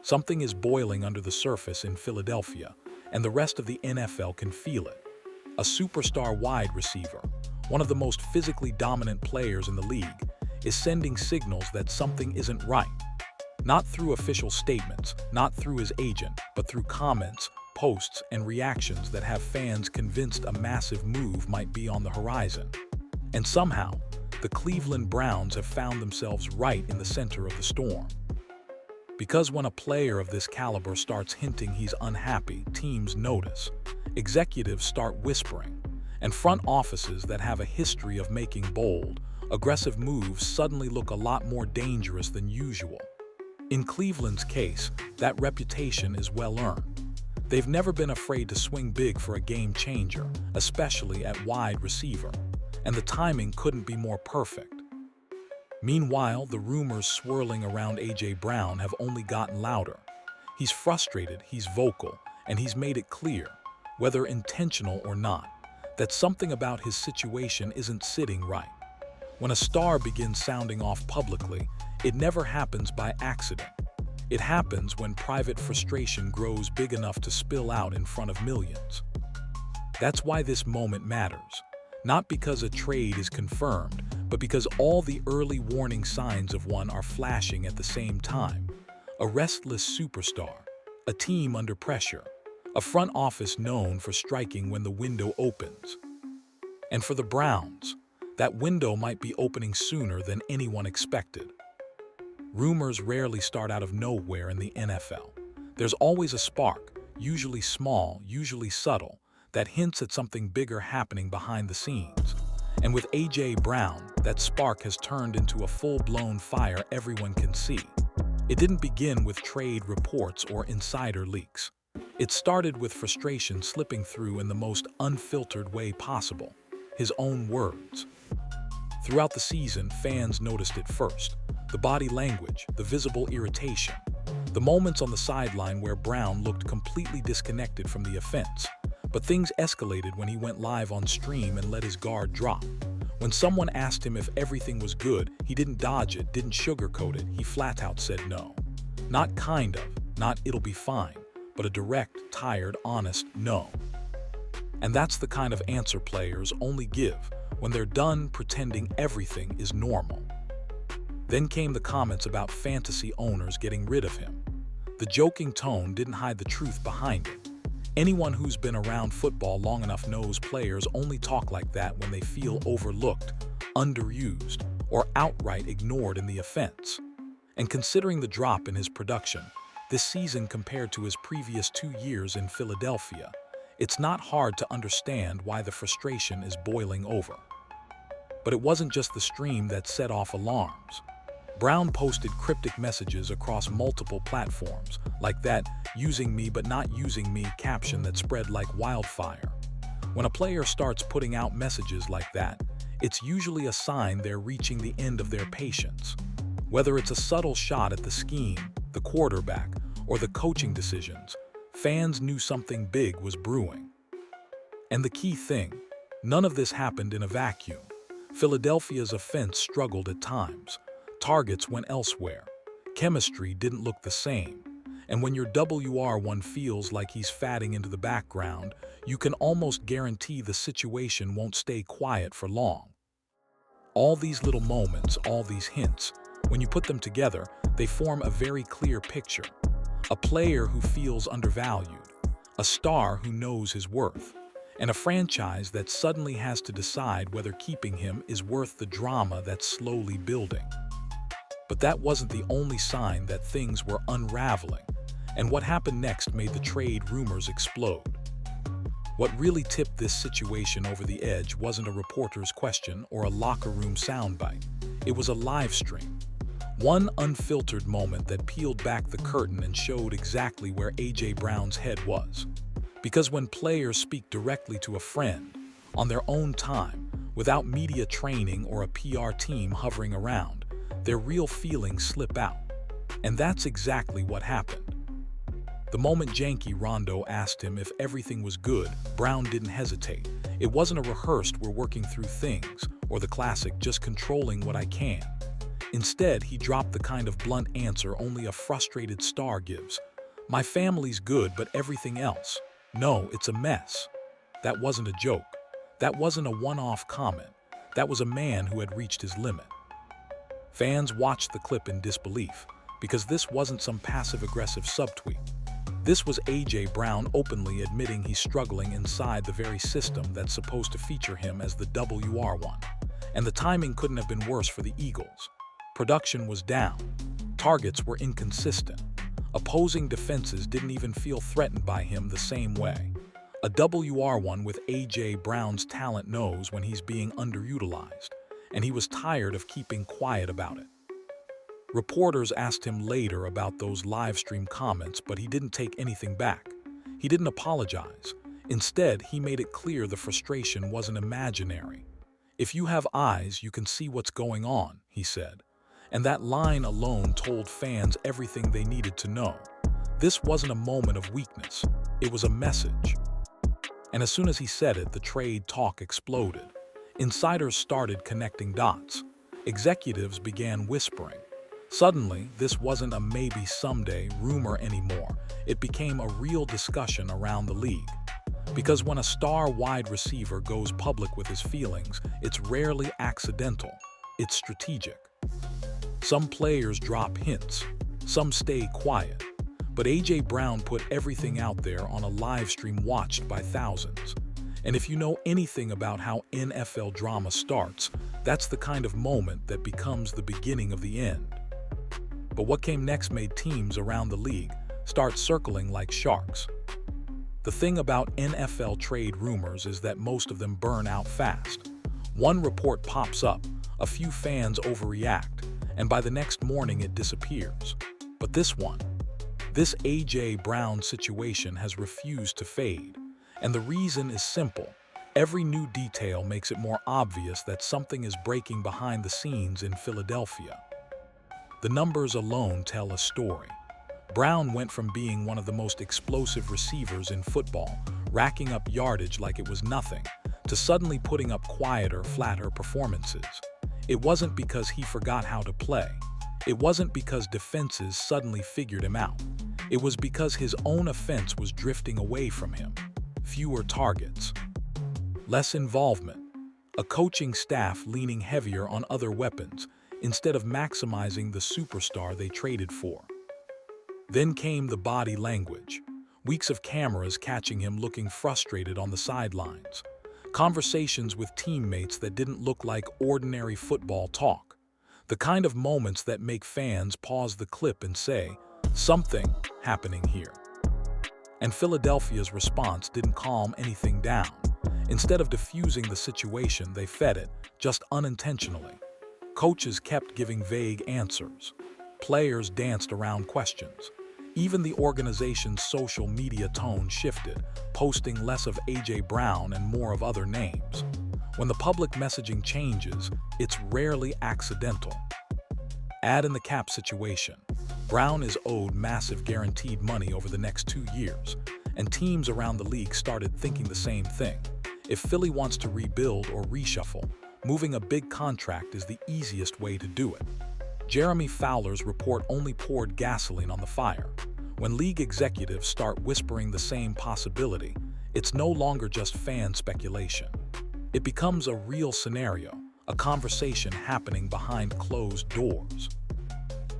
Something is boiling under the surface in Philadelphia, and the rest of the NFL can feel it. A superstar wide receiver, one of the most physically dominant players in the league, is sending signals that something isn't right. Not through official statements, not through his agent, but through comments, posts, and reactions that have fans convinced a massive move might be on the horizon. And somehow, the Cleveland Browns have found themselves right in the center of the storm. Because when a player of this caliber starts hinting he's unhappy, teams notice, executives start whispering, and front offices that have a history of making bold, aggressive moves suddenly look a lot more dangerous than usual. In Cleveland's case, that reputation is well-earned. They've never been afraid to swing big for a game changer, especially at wide receiver, and the timing couldn't be more perfect. Meanwhile, the rumors swirling around A.J. Brown have only gotten louder. He's frustrated, he's vocal, and he's made it clear, whether intentional or not, that something about his situation isn't sitting right. When a star begins sounding off publicly, it never happens by accident. It happens when private frustration grows big enough to spill out in front of millions. That's why this moment matters. Not because a trade is confirmed, but because all the early warning signs of one are flashing at the same time. A restless superstar, a team under pressure, a front office known for striking when the window opens. And for the Browns, that window might be opening sooner than anyone expected. Rumors rarely start out of nowhere in the NFL. There's always a spark, usually small, usually subtle, that hints at something bigger happening behind the scenes. And with A.J. Brown, that spark has turned into a full-blown fire everyone can see. It didn't begin with trade reports or insider leaks. It started with frustration slipping through in the most unfiltered way possible, his own words. Throughout the season, fans noticed it first. The body language, the visible irritation, the moments on the sideline where Brown looked completely disconnected from the offense. But things escalated when he went live on stream and let his guard drop. When someone asked him if everything was good, he didn't dodge it, didn't sugarcoat it, he flat out said no. Not kind of, not it'll be fine, but a direct, tired, honest no. And that's the kind of answer players only give when they're done pretending everything is normal. Then came the comments about fantasy owners getting rid of him. The joking tone didn't hide the truth behind it. Anyone who's been around football long enough knows players only talk like that when they feel overlooked, underused, or outright ignored in the offense. And considering the drop in his production this season compared to his previous 2 years in Philadelphia, it's not hard to understand why the frustration is boiling over. But it wasn't just the stream that set off alarms. Brown posted cryptic messages across multiple platforms, like that "using me but not using me" caption that spread like wildfire. When a player starts putting out messages like that, it's usually a sign they're reaching the end of their patience. Whether it's a subtle shot at the scheme, the quarterback, or the coaching decisions, fans knew something big was brewing. And the key thing, none of this happened in a vacuum. Philadelphia's offense struggled at times. Targets went elsewhere. Chemistry didn't look the same. And when your WR1 feels like he's fading into the background, you can almost guarantee the situation won't stay quiet for long. All these little moments, all these hints, when you put them together, they form a very clear picture. A player who feels undervalued, a star who knows his worth, and a franchise that suddenly has to decide whether keeping him is worth the drama that's slowly building. But that wasn't the only sign that things were unraveling, and what happened next made the trade rumors explode. What really tipped this situation over the edge wasn't a reporter's question or a locker room soundbite. It was a live stream. One unfiltered moment that peeled back the curtain and showed exactly where A.J. Brown's head was. Because when players speak directly to a friend, on their own time, without media training or a PR team hovering around, their real feelings slip out. And that's exactly what happened. The moment Janky Rondo asked him if everything was good, Brown didn't hesitate. It wasn't a rehearsed "we're working through things" or the classic "just controlling what I can." Instead, he dropped the kind of blunt answer only a frustrated star gives. "My family's good, but everything else. No, it's a mess." That wasn't a joke. That wasn't a one-off comment. That was a man who had reached his limit. Fans watched the clip in disbelief, because this wasn't some passive-aggressive subtweet. This was A.J. Brown openly admitting he's struggling inside the very system that's supposed to feature him as the WR1. And the timing couldn't have been worse for the Eagles. Production was down. Targets were inconsistent. Opposing defenses didn't even feel threatened by him the same way. A WR1 with A.J. Brown's talent knows when he's being underutilized, and he was tired of keeping quiet about it. Reporters asked him later about those live stream comments, but he didn't take anything back. He didn't apologize. Instead, he made it clear the frustration wasn't imaginary. "If you have eyes, you can see what's going on," he said. And that line alone told fans everything they needed to know. This wasn't a moment of weakness. It was a message. And as soon as he said it, the trade talk exploded. Insiders started connecting dots. Executives began whispering. Suddenly, this wasn't a maybe someday rumor anymore. It became a real discussion around the league. Because when a star wide receiver goes public with his feelings, it's rarely accidental. It's strategic. Some players drop hints. Some stay quiet. But A.J. Brown put everything out there on a live stream watched by thousands. And if you know anything about how NFL drama starts, that's the kind of moment that becomes the beginning of the end. But what came next made teams around the league start circling like sharks. The thing about NFL trade rumors is that most of them burn out fast. One report pops up, a few fans overreact, and by the next morning it disappears. But this A.J. Brown situation has refused to fade. And the reason is simple. Every new detail makes it more obvious that something is breaking behind the scenes in Philadelphia. The numbers alone tell a story. Brown went from being one of the most explosive receivers in football, racking up yardage like it was nothing, to suddenly putting up quieter, flatter performances. It wasn't because he forgot how to play. It wasn't because defenses suddenly figured him out. It was because his own offense was drifting away from him. Fewer targets, less involvement, a coaching staff leaning heavier on other weapons instead of maximizing the superstar they traded for. Then came the body language. Weeks of cameras catching him looking frustrated on the sidelines. Conversations with teammates that didn't look like ordinary football talk. The kind of moments that make fans pause the clip and say, "Something happening here." And Philadelphia's response didn't calm anything down. Instead of diffusing the situation, they fed it, just unintentionally. Coaches kept giving vague answers. Players danced around questions. Even the organization's social media tone shifted, posting less of A.J. Brown and more of other names. When the public messaging changes, it's rarely accidental. Add in the cap situation. Brown is owed massive guaranteed money over the next 2 years, and teams around the league started thinking the same thing. If Philly wants to rebuild or reshuffle, moving a big contract is the easiest way to do it. Jeremy Fowler's report only poured gasoline on the fire. When league executives start whispering the same possibility, it's no longer just fan speculation. It becomes a real scenario, a conversation happening behind closed doors.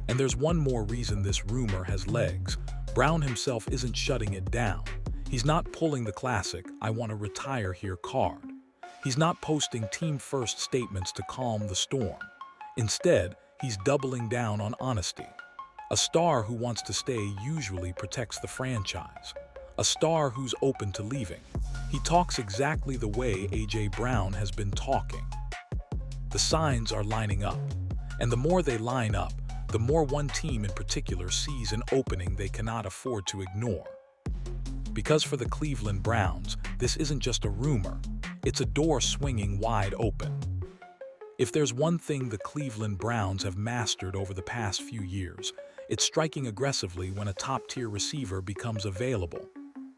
And there's one more reason this rumor has legs. Brown himself isn't shutting it down. He's not pulling the classic "I want to retire here" card. He's not posting team-first statements to calm the storm. Instead, he's doubling down on honesty. A star who wants to stay usually protects the franchise. A star who's open to leaving. He talks exactly the way A.J. Brown has been talking. The signs are lining up. And the more they line up, the more one team in particular sees an opening they cannot afford to ignore. Because for the Cleveland Browns, this isn't just a rumor, it's a door swinging wide open. If there's one thing the Cleveland Browns have mastered over the past few years, it's striking aggressively when a top-tier receiver becomes available.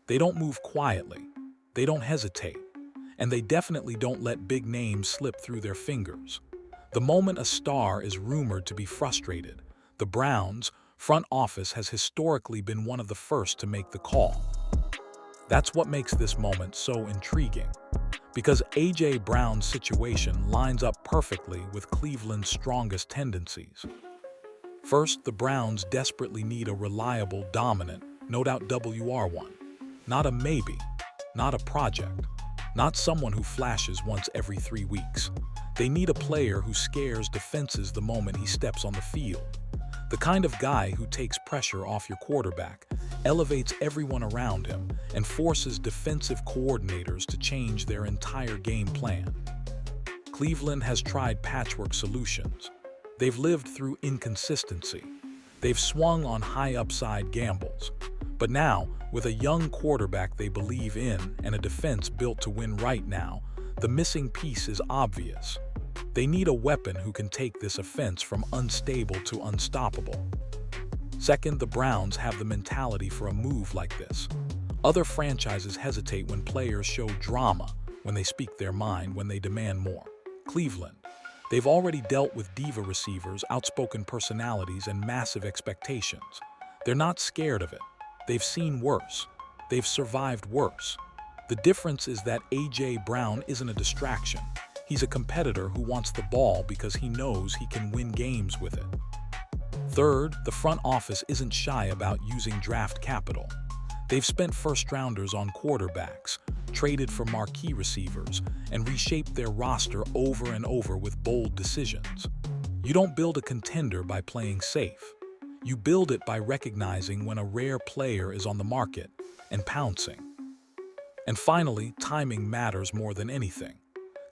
They don't move quietly, they don't hesitate, and they definitely don't let big names slip through their fingers. The moment a star is rumored to be frustrated, the Browns' front office has historically been one of the first to make the call. That's what makes this moment so intriguing, because A.J. Brown's situation lines up perfectly with Cleveland's strongest tendencies. First, the Browns desperately need a reliable, dominant, no doubt WR1. Not a maybe, not a project, not someone who flashes once every 3 weeks. They need a player who scares defenses the moment he steps on the field. The kind of guy who takes pressure off your quarterback, elevates everyone around him, and forces defensive coordinators to change their entire game plan. Cleveland has tried patchwork solutions. They've lived through inconsistency. They've swung on high upside gambles. But now, with a young quarterback they believe in and a defense built to win right now, the missing piece is obvious. They need a weapon who can take this offense from unstable to unstoppable. Second, the Browns have the mentality for a move like this. Other franchises hesitate when players show drama, when they speak their mind, when they demand more. Cleveland. They've already dealt with diva receivers, outspoken personalities, and massive expectations. They're not scared of it. They've seen worse. They've survived worse. The difference is that A.J. Brown isn't a distraction. He's a competitor who wants the ball because he knows he can win games with it. Third, the front office isn't shy about using draft capital. They've spent first-rounders on quarterbacks, traded for marquee receivers, and reshaped their roster over and over with bold decisions. You don't build a contender by playing safe. You build it by recognizing when a rare player is on the market and pouncing. And finally, timing matters more than anything.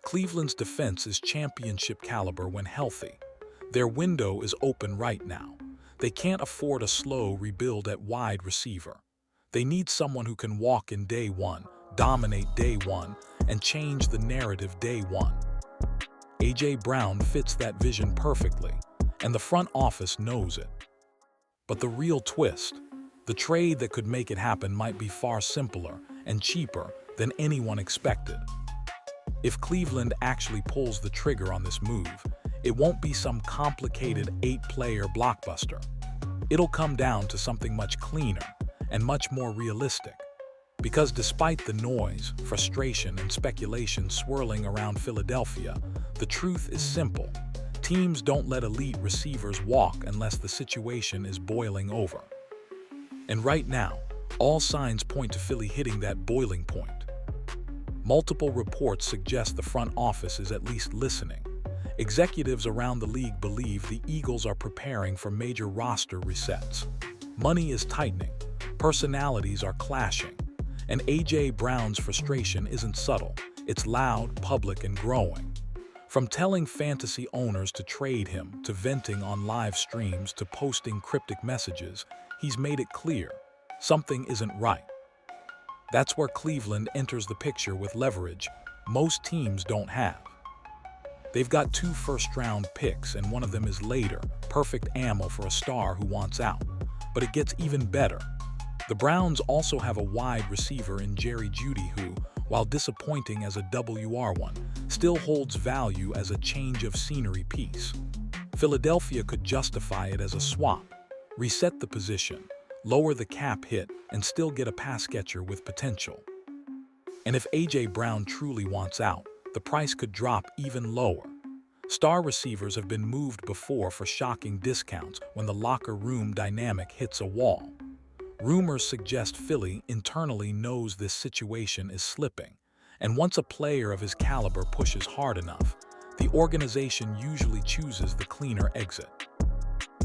Cleveland's defense is championship caliber when healthy. Their window is open right now. They can't afford a slow rebuild at wide receiver. They need someone who can walk in day one, dominate day one, and change the narrative day one. A.J. Brown fits that vision perfectly, and the front office knows it. But the real twist, the trade that could make it happen might be far simpler and cheaper than anyone expected. If Cleveland actually pulls the trigger on this move, it won't be some complicated 8-player blockbuster. It'll come down to something much cleaner and much more realistic. Because despite the noise, frustration, and speculation swirling around Philadelphia, the truth is simple. Teams don't let elite receivers walk unless the situation is boiling over. And right now, all signs point to Philly hitting that boiling point. Multiple reports suggest the front office is at least listening. Executives around the league believe the Eagles are preparing for major roster resets. Money is tightening, personalities are clashing, and A.J. Brown's frustration isn't subtle. It's loud, public, and growing. From telling fantasy owners to trade him, to venting on live streams, to posting cryptic messages, he's made it clear something isn't right. That's where Cleveland enters the picture with leverage most teams don't have. They've got 2 first-round picks, and one of them is later, perfect ammo for a star who wants out. But it gets even better. The Browns also have a wide receiver in Jerry Jeudy who, while disappointing as a WR1, still holds value as a change of scenery piece. Philadelphia could justify it as a swap, reset the position, lower the cap hit, and still get a pass catcher with potential. And if A.J. Brown truly wants out, the price could drop even lower. Star receivers have been moved before for shocking discounts when the locker room dynamic hits a wall. Rumors suggest Philly internally knows this situation is slipping, and once a player of his caliber pushes hard enough, the organization usually chooses the cleaner exit.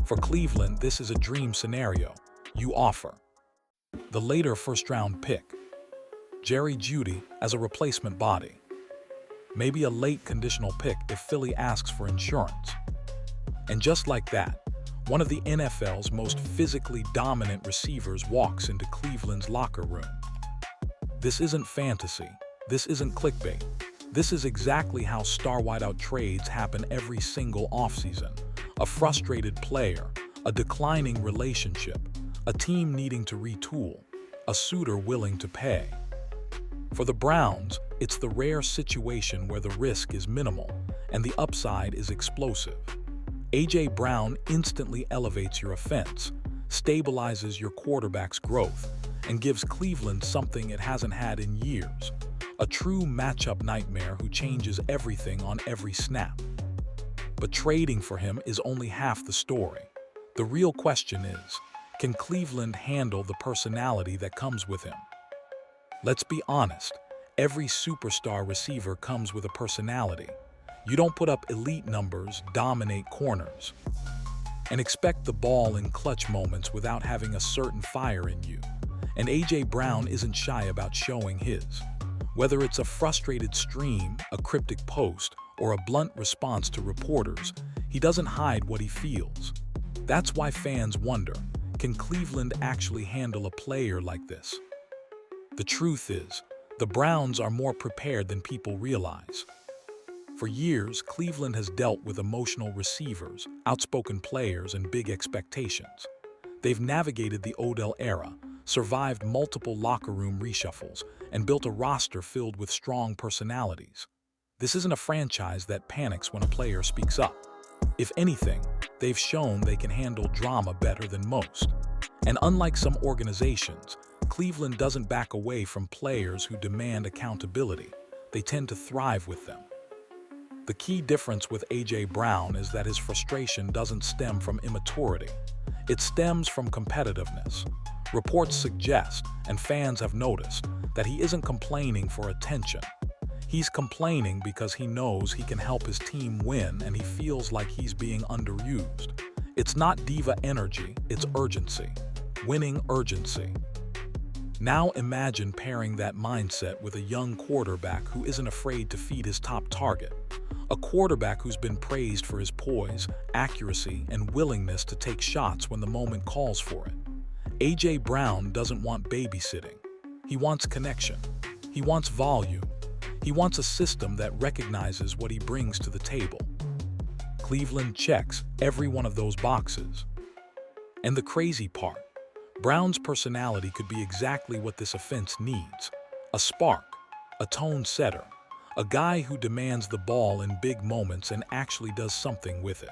For Cleveland, this is a dream scenario. You offer the later first-round pick, Jerry Jeudy as a replacement body, maybe a late conditional pick if Philly asks for insurance. And just like that, one of the NFL's most physically dominant receivers walks into Cleveland's locker room. This isn't fantasy. This isn't clickbait. This is exactly how star wideout trades happen every single offseason. A frustrated player, a declining relationship, a team needing to retool, a suitor willing to pay. For the Browns, it's the rare situation where the risk is minimal and the upside is explosive. A.J. Brown instantly elevates your offense, stabilizes your quarterback's growth, and gives Cleveland something it hasn't had in years: a true matchup nightmare who changes everything on every snap. But trading for him is only half the story. The real question is, can Cleveland handle the personality that comes with him? Let's be honest, every superstar receiver comes with a personality. You don't put up elite numbers, dominate corners, and expect the ball in clutch moments without having a certain fire in you. And A.J. Brown isn't shy about showing his. Whether it's a frustrated stream, a cryptic post, or a blunt response to reporters, he doesn't hide what he feels. That's why fans wonder, can Cleveland actually handle a player like this? The truth is, the Browns are more prepared than people realize. For years, Cleveland has dealt with emotional receivers, outspoken players, and big expectations. They've navigated the Odell era, survived multiple locker room reshuffles, and built a roster filled with strong personalities. This isn't a franchise that panics when a player speaks up. If anything, they've shown they can handle drama better than most. And unlike some organizations, Cleveland doesn't back away from players who demand accountability. They tend to thrive with them. The key difference with A.J. Brown is that his frustration doesn't stem from immaturity. It stems from competitiveness. Reports suggest, and fans have noticed, that he isn't complaining for attention. He's complaining because he knows he can help his team win and he feels like he's being underused. It's not diva energy, it's urgency. Winning urgency. Now imagine pairing that mindset with a young quarterback who isn't afraid to feed his top target. A quarterback who's been praised for his poise, accuracy, and willingness to take shots when the moment calls for it. A.J. Brown doesn't want babysitting. He wants connection. He wants volume. He wants a system that recognizes what he brings to the table. Cleveland checks every one of those boxes. And the crazy part, Brown's personality could be exactly what this offense needs: a spark, a tone setter, a guy who demands the ball in big moments and actually does something with it.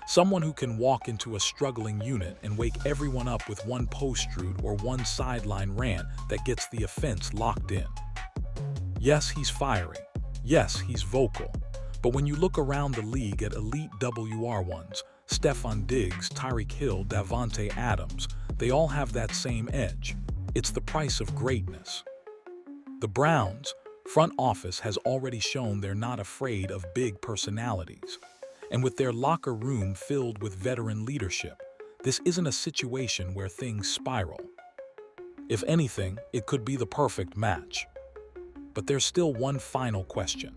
Someone who can walk into a struggling unit and wake everyone up with one post-route or one sideline rant that gets the offense locked in. Yes, he's fiery. Yes, he's vocal. But when you look around the league at elite WR1s, Stephon Diggs, Tyreek Hill, Davante Adams, they all have that same edge. It's the price of greatness. The Browns' front office has already shown they're not afraid of big personalities. And with their locker room filled with veteran leadership, this isn't a situation where things spiral. If anything, it could be the perfect match. But there's still one final question.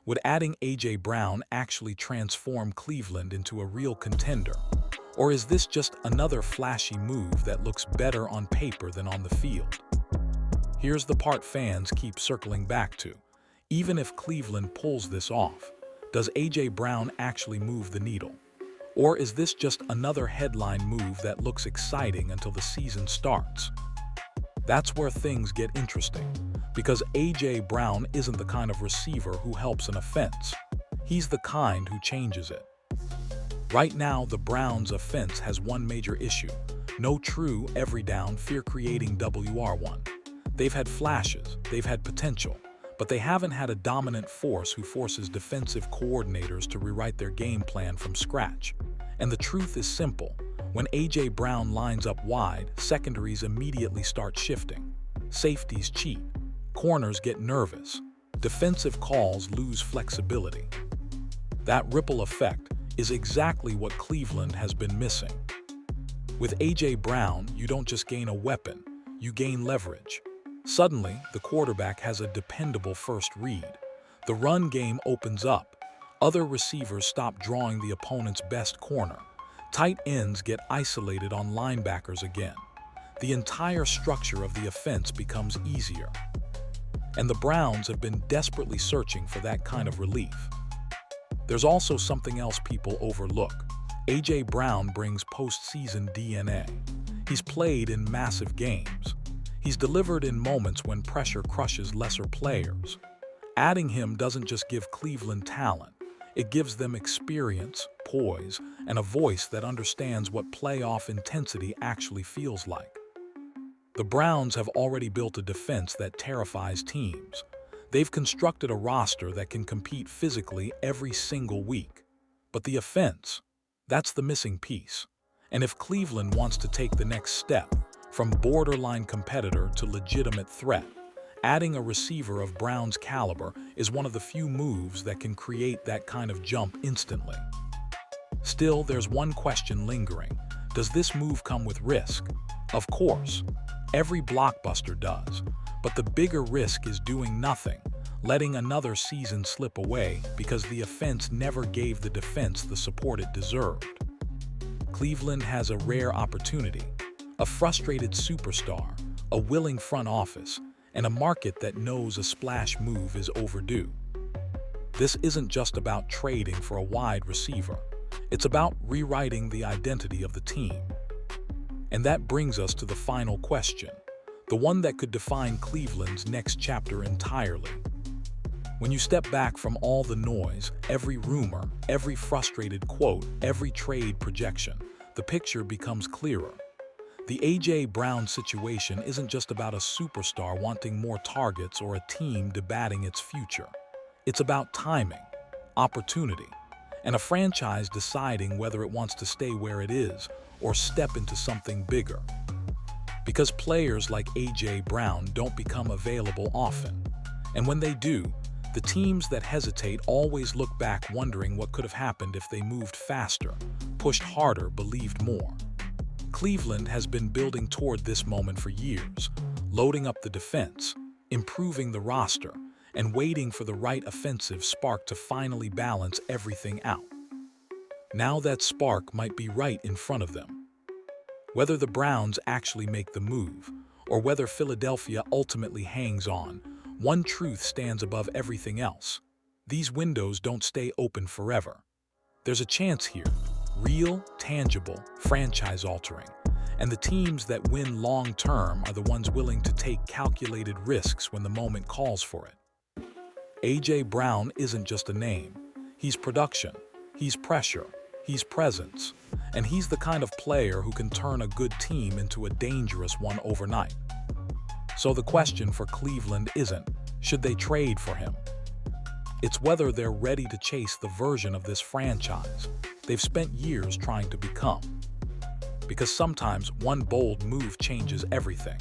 Would adding A.J. Brown actually transform Cleveland into a real contender? Or is this just another flashy move that looks better on paper than on the field? Here's the part fans keep circling back to. Even if Cleveland pulls this off, does A.J. Brown actually move the needle? Or is this just another headline move that looks exciting until the season starts? That's where things get interesting, because A.J. Brown isn't the kind of receiver who helps an offense. He's the kind who changes it. Right now, the Browns' offense has one major issue: no true every-down, fear-creating WR1. They've had flashes, they've had potential, but they haven't had a dominant force who forces defensive coordinators to rewrite their game plan from scratch. And the truth is simple. When A.J. Brown lines up wide, secondaries immediately start shifting. Safeties cheat. Corners get nervous. Defensive calls lose flexibility. That ripple effect is exactly what Cleveland has been missing. With A.J. Brown, you don't just gain a weapon, you gain leverage. Suddenly, the quarterback has a dependable first read. The run game opens up. Other receivers stop drawing the opponent's best corner. Tight ends get isolated on linebackers again. The entire structure of the offense becomes easier. And the Browns have been desperately searching for that kind of relief. There's also something else people overlook. A.J. Brown brings postseason DNA. He's played in massive games. He's delivered in moments when pressure crushes lesser players. Adding him doesn't just give Cleveland talent, It gives them experience, poise, and a voice that understands what playoff intensity actually feels like. The Browns have already built a defense that terrifies teams. They've constructed a roster that can compete physically every single week. But the offense, that's the missing piece. And if Cleveland wants to take the next step, from borderline competitor to legitimate threat, adding a receiver of Brown's caliber is one of the few moves that can create that kind of jump instantly. Still, there's one question lingering. Does this move come with risk? Of course. Every blockbuster does. But the bigger risk is doing nothing, letting another season slip away because the offense never gave the defense the support it deserved. Cleveland has a rare opportunity, a frustrated superstar, a willing front office, and a market that knows a splash move is overdue. This isn't just about trading for a wide receiver. It's about rewriting the identity of the team. And that brings us to the final question, the one that could define Cleveland's next chapter entirely. When you step back from all the noise, every rumor, every frustrated quote, every trade projection, the picture becomes clearer. The A.J. Brown situation isn't just about a superstar wanting more targets or a team debating its future. It's about timing, opportunity, and a franchise deciding whether it wants to stay where it is or step into something bigger. Because players like A.J. Brown don't become available often. And when they do, the teams that hesitate always look back wondering what could have happened if they moved faster, pushed harder, believed more. Cleveland has been building toward this moment for years, loading up the defense, improving the roster, and waiting for the right offensive spark to finally balance everything out. Now that spark might be right in front of them. Whether the Browns actually make the move, or whether Philadelphia ultimately hangs on, one truth stands above everything else. These windows don't stay open forever. There's a chance here, real, tangible, franchise-altering, and the teams that win long-term are the ones willing to take calculated risks when the moment calls for it. A.J. Brown isn't just a name. He's production, he's pressure, he's presence, and he's the kind of player who can turn a good team into a dangerous one overnight. So the question for Cleveland isn't, should they trade for him? It's whether they're ready to chase the version of this franchise they've spent years trying to become. Because sometimes one bold move changes everything.